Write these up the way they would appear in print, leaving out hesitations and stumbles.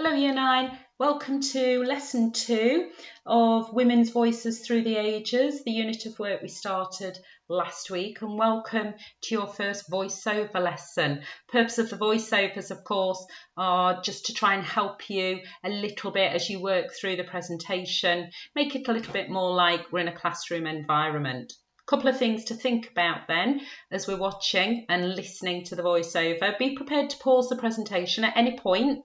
Hello Year 9, welcome to Lesson 2 of Women's Voices Through the Ages, the unit of work we started last week, and welcome to your first voiceover lesson. Purpose of the voiceovers, of course, are just to try and help you a little bit as you work through the presentation, make it a little bit more like we're in a classroom environment. Couple of things to think about then as we're watching and listening to the voiceover. Be prepared to pause the presentation at any point.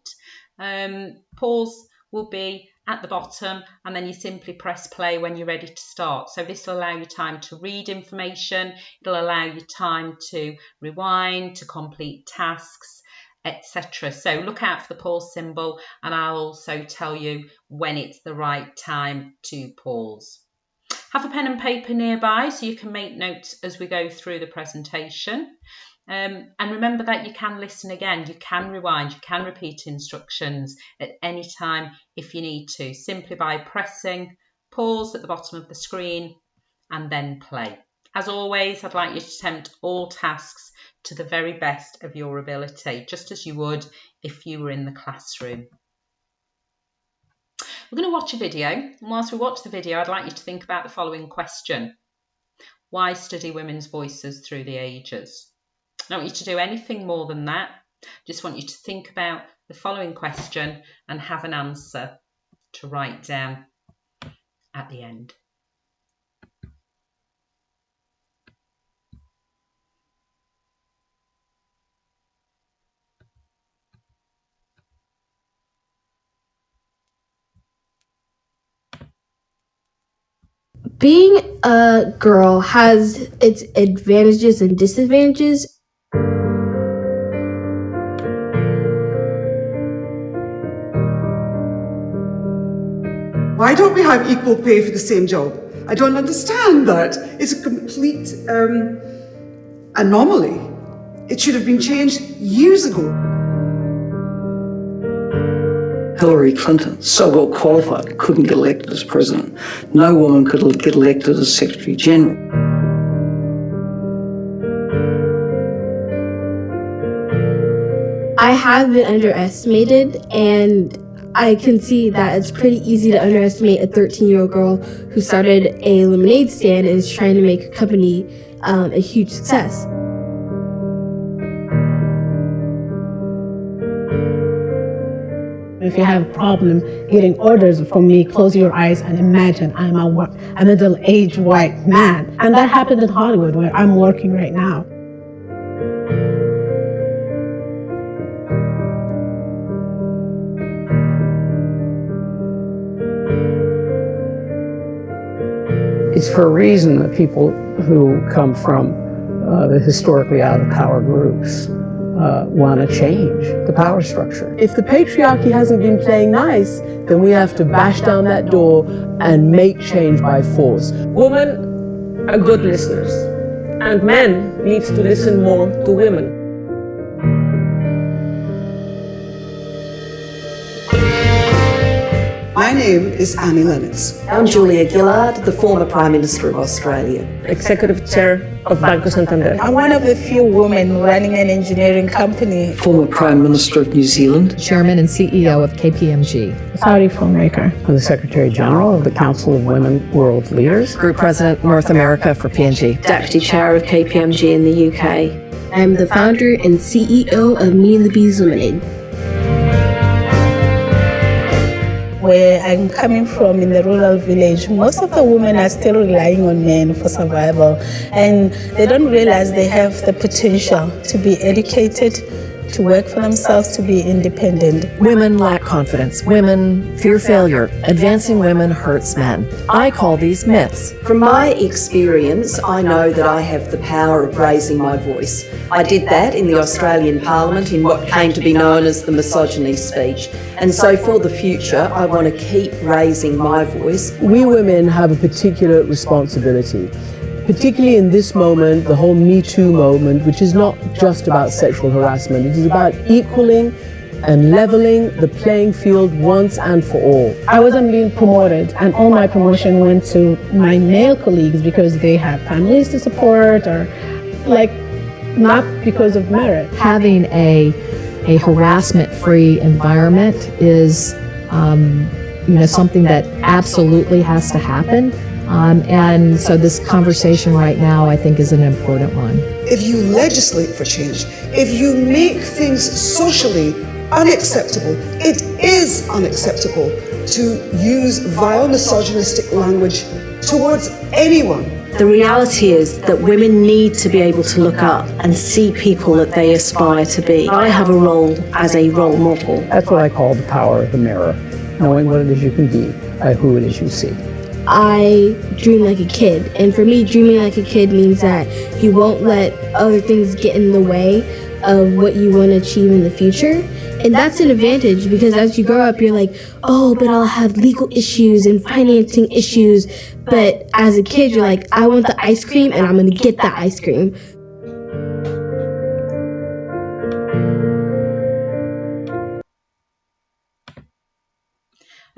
Pause will be at the bottom and then you simply press play when you're ready to start. So this will allow you time to read information, it'll allow you time to rewind, to complete tasks, etc. So look out for the pause symbol and I'll also tell you when it's the right time to pause. Have a pen and paper nearby so you can make notes as we go through the presentation. And remember that you can listen again, you can rewind, you can repeat instructions at any time if you need to, simply by pressing pause at the bottom of the screen and then play. As always, I'd like you to attempt all tasks to the very best of your ability, just as you would if you were in the classroom. We're going to watch a video, and whilst we watch the video, I'd like you to think about the following question. Why study women's voices through the ages? I don't want you to do anything more than that. Just want you to think about the following question and have an answer to write down at the end. Being a girl has its advantages and disadvantages. Why don't we have equal pay for the same job? I don't understand that. It's a complete anomaly. It should have been changed years ago. Hillary Clinton, so well qualified, couldn't get elected as president. No woman could get elected as Secretary General. I have been underestimated, and I can see that it's pretty easy to underestimate a 13-year-old girl who started a lemonade stand and is trying to make a company a huge success. If you have a problem getting orders from me, close your eyes and imagine I'm a middle-aged white man. And that happened in Hollywood, where I'm working right now. It's for a reason that people who come from the historically out-of-power groups want to change the power structure. If the patriarchy hasn't been playing nice, then we have to bash down that door and make change by force. Women are good listeners, and men need to listen more to women. My name is Annie Lennox. I'm Julia Gillard, the former Prime Minister of Australia. Executive Chair of Banco Santander. I'm one of the few women running an engineering company. Former Prime Minister of New Zealand. Chairman and CEO of KPMG. Saudi filmmaker. I'm the Secretary General of the Council of Women World Leaders. Group President, North America for P&G. Deputy Chair of KPMG in the UK. I'm the founder and CEO of Me and the Bees Lemonade. Where I'm coming from in the rural village, most of the women are still relying on men for survival, and they don't realize they have the potential to be educated, to work for themselves, to be independent. Women lack confidence. Women fear failure. Advancing women hurts men. I call these myths. From my experience, I know that I have the power of raising my voice. I did that in the Australian Parliament in what came to be known as the misogyny speech. And so for the future, I want to keep raising my voice. We women have a particular responsibility, particularly in this moment, the whole Me Too moment, which is not just about sexual harassment. It is about equaling and leveling the playing field once and for all. I wasn't being promoted, and all my promotion went to my male colleagues because they have families to support, or not because of merit. Having a a harassment-free environment is, something that absolutely has to happen. And so this conversation right now, I think, is an important one. If you legislate for change, if you make things socially unacceptable, it is unacceptable to use vile misogynistic language towards anyone. The reality is that women need to be able to look up and see people that they aspire to be. I have a role as a role model. That's what I call the power of the mirror, knowing what it is you can be by who it is you see. I dream like a kid, and for me, dreaming like a kid means that you won't let other things get in the way of what you want to achieve in the future. And that's an advantage, because as you grow up, you're like, oh, but I'll have legal issues and financing issues. But as a kid, you're like, I want the ice cream and I'm going to get that ice cream.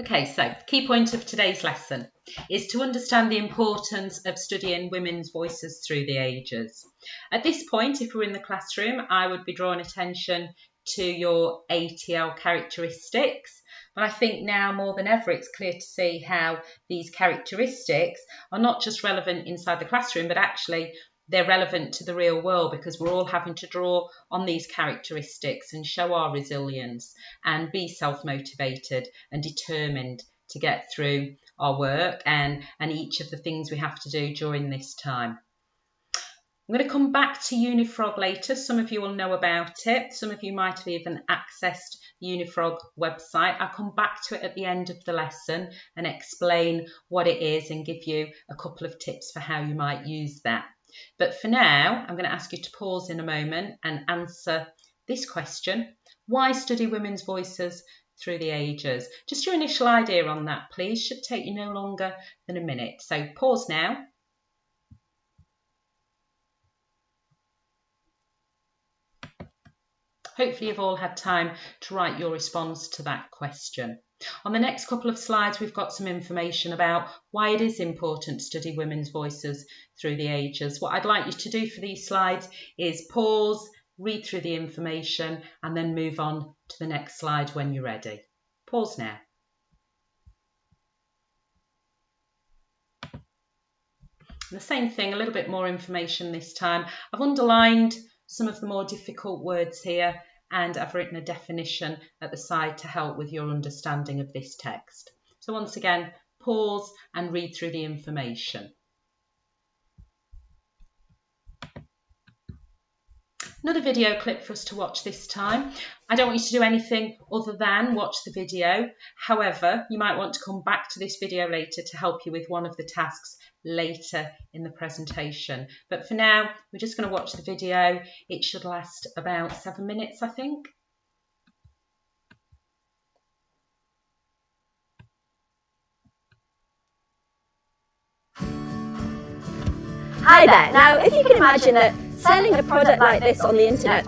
Okay, so key point of today's lesson is to understand the importance of studying women's voices through the ages. At this point, if we're in the classroom, I would be drawing attention to your ATL characteristics. But I think now more than ever, it's clear to see how these characteristics are not just relevant inside the classroom, but actually they're relevant to the real world, because we're all having to draw on these characteristics and show our resilience and be self-motivated and determined to get through our work and each of the things we have to do during this time. I'm going to come back to Unifrog later. Some of you will know about it. Some of you might have even accessed the Unifrog website. I'll come back to it at the end of the lesson and explain what it is and give you a couple of tips for how you might use that. But for now, I'm going to ask you to pause in a moment and answer this question. Why study women's voices through the ages? Just your initial idea on that, please. Should take you no longer than a minute. So pause now. Hopefully you've all had time to write your response to that question. On the next couple of slides, we've got some information about why it is important to study women's voices through the ages. What I'd like you to do for these slides is pause, read through the information, and then move on to the next slide when you're ready. Pause now. The same thing, a little bit more information this time. I've underlined some of the more difficult words here, and I've written a definition at the side to help with your understanding of this text. So once again, pause and read through the information. Another video clip for us to watch this time. I don't want you to do anything other than watch the video. However, you might want to come back to this video later to help you with one of the tasks later in the presentation. But for now, we're just going to watch the video. It should last about 7 minutes, I think. Hi there. Now, if you can imagine that selling a product like this on the internet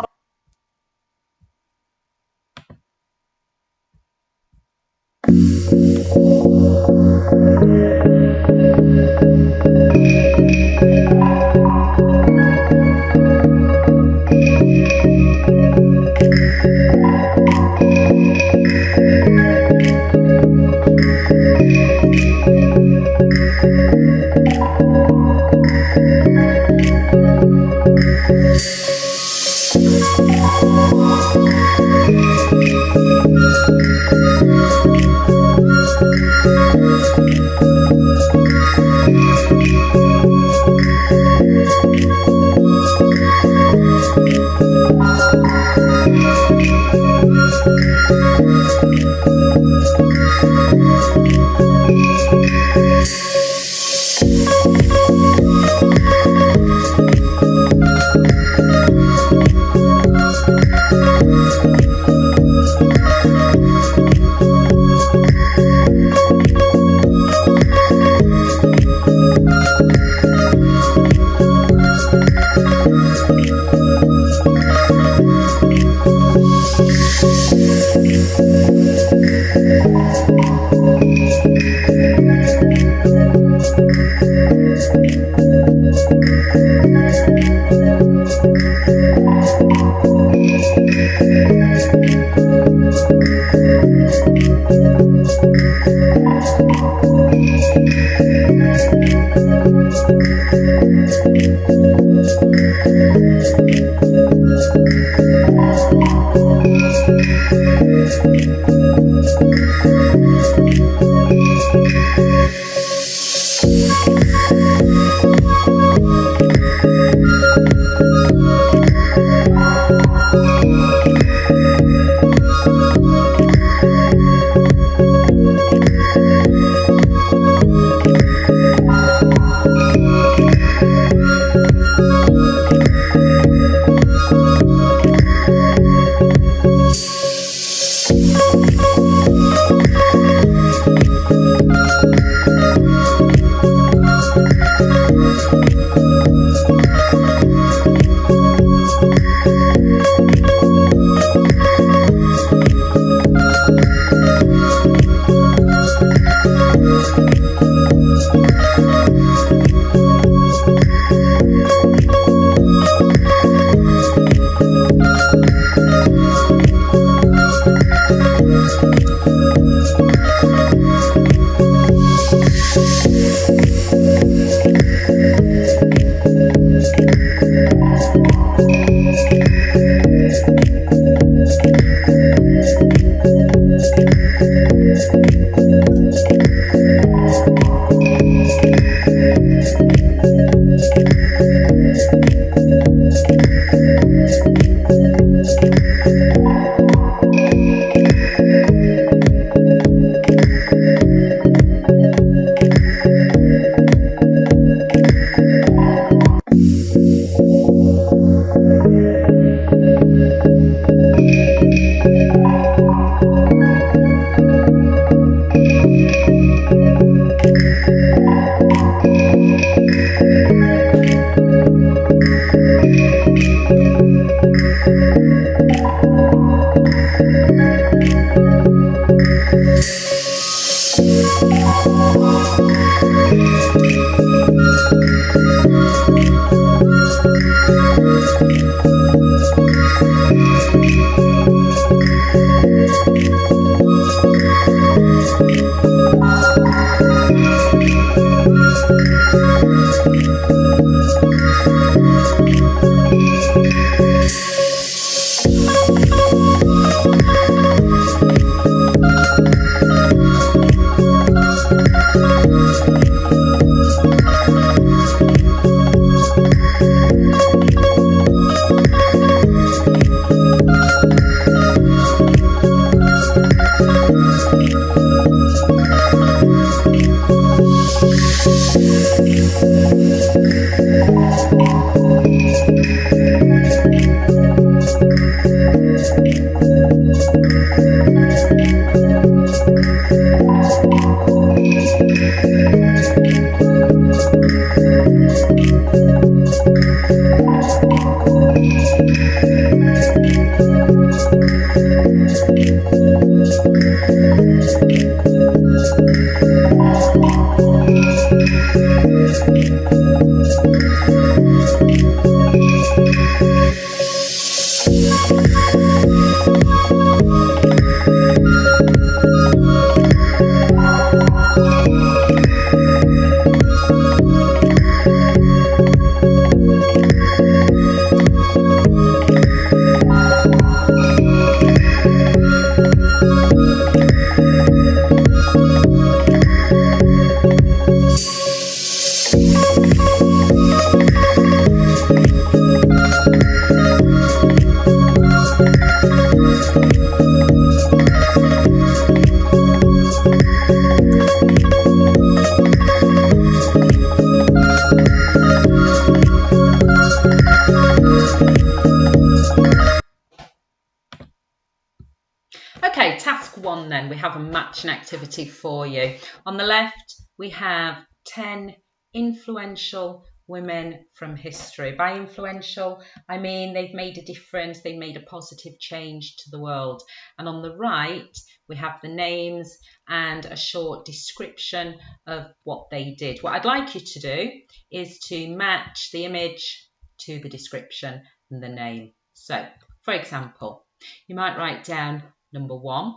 Okay, task 1 then. We have a matching activity for you. On the left, we have 10 influential women from history. By influential, I mean they've made a difference, they've made a positive change to the world. And on the right, we have the names and a short description of what they did. What I'd like you to do is to match the image to the description and the name. So, for example, you might write down number 1,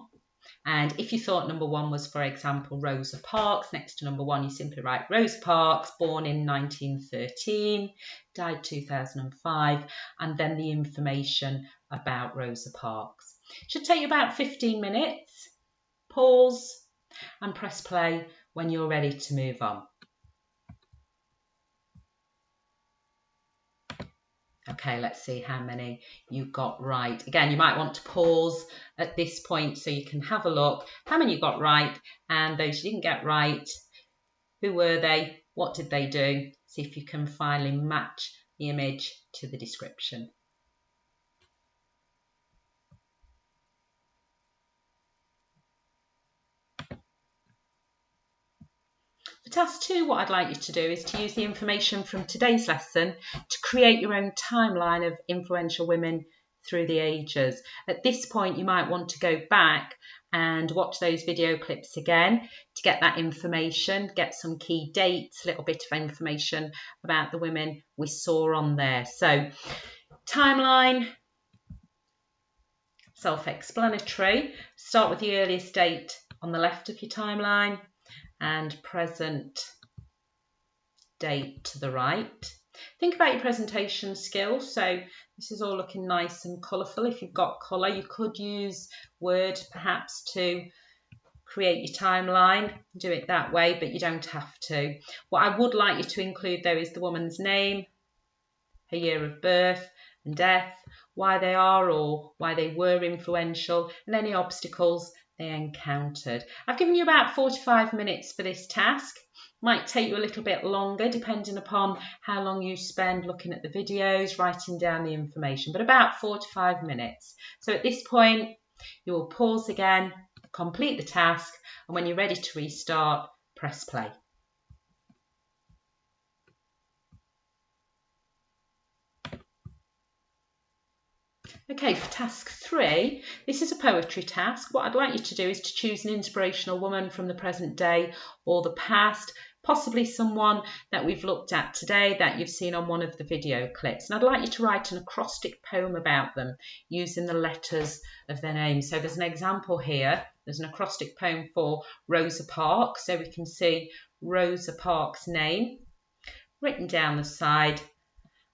and if you thought number 1 was, for example, Rosa Parks, next to number 1 you simply write Rosa Parks, born in 1913, died 2005, and then the information about Rosa Parks. It should take you about 15 minutes. Pause and press play when you're ready to move on. Okay, let's see how many you got right. Again, you might want to pause at this point so you can have a look how many you got right, and those you didn't get right, who were they, what did they do? See if you can finally match the image to the description. For task 2, what I'd like you to do is to use the information from today's lesson to create your own timeline of influential women through the ages. At this point, you might want to go back and watch those video clips again to get that information, get some key dates, a little bit of information about the women we saw on there. So, timeline, self-explanatory. Start with the earliest date on the left of your timeline and present date to the right. Think about your presentation skills. So this is all looking nice and colourful. If you've got colour, you could use Word perhaps to create your timeline. Do it that way, but you don't have to. What I would like you to include though is the woman's name, her year of birth and death, why they are or why they were influential, and any obstacles they encountered. I've given you about 45 minutes for this task. Might take you a little bit longer depending upon how long you spend looking at the videos, writing down the information, but about 45 minutes. So at this point, you will pause again, complete the task, and when you're ready to restart, press play. Okay, for task 3, this is a poetry task. What I'd like you to do is to choose an inspirational woman from the present day or the past, possibly someone that we've looked at today that you've seen on one of the video clips. And I'd like you to write an acrostic poem about them using the letters of their names. So there's an example here. There's an acrostic poem for Rosa Parks. So we can see Rosa Parks' name written down the side.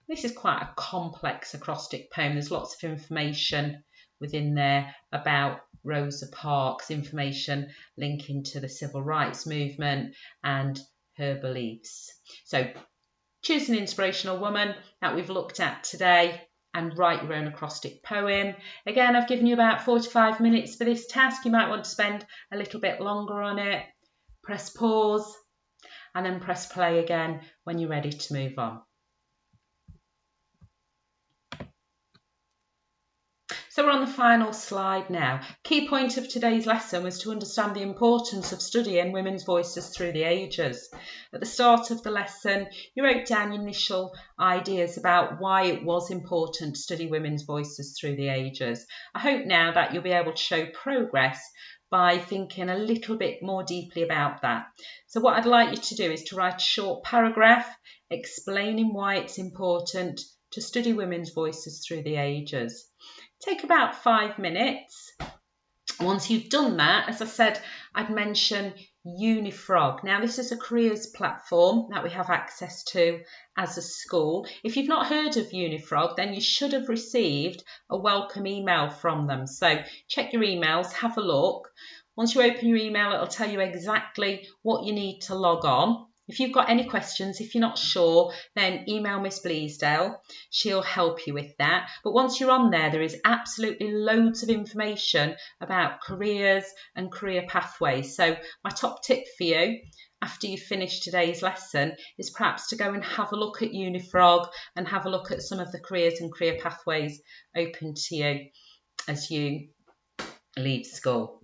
This is quite a complex acrostic poem. There's lots of information within there about Rosa Parks, information linking to the civil rights movement and her beliefs. So choose an inspirational woman that we've looked at today and write your own acrostic poem. Again, I've given you about 45 minutes for this task. You might want to spend a little bit longer on it. Press pause and then press play again when you're ready to move on. So we're on the final slide now. Key point of today's lesson was to understand the importance of studying women's voices through the ages. At the start of the lesson, you wrote down your initial ideas about why it was important to study women's voices through the ages. I hope now that you'll be able to show progress by thinking a little bit more deeply about that. So what I'd like you to do is to write a short paragraph explaining why it's important to study women's voices through the ages. Take about 5 minutes. Once you've done that, as I said, I'd mention Unifrog. Now, this is a careers platform that we have access to as a school. If you've not heard of Unifrog, then you should have received a welcome email from them. So check your emails, have a look. Once you open your email, it'll tell you exactly what you need to log on. If you've got any questions, if you're not sure, then email Miss Bleasdale. She'll help you with that. But once you're on there, there is absolutely loads of information about careers and career pathways. So my top tip for you after you finish today's lesson is perhaps to go and have a look at Unifrog and have a look at some of the careers and career pathways open to you as you leave school.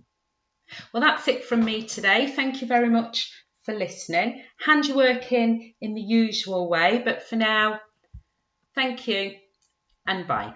Well, that's it from me today. Thank you very much for listening. Hand your work in the usual way, but for now, thank you and bye.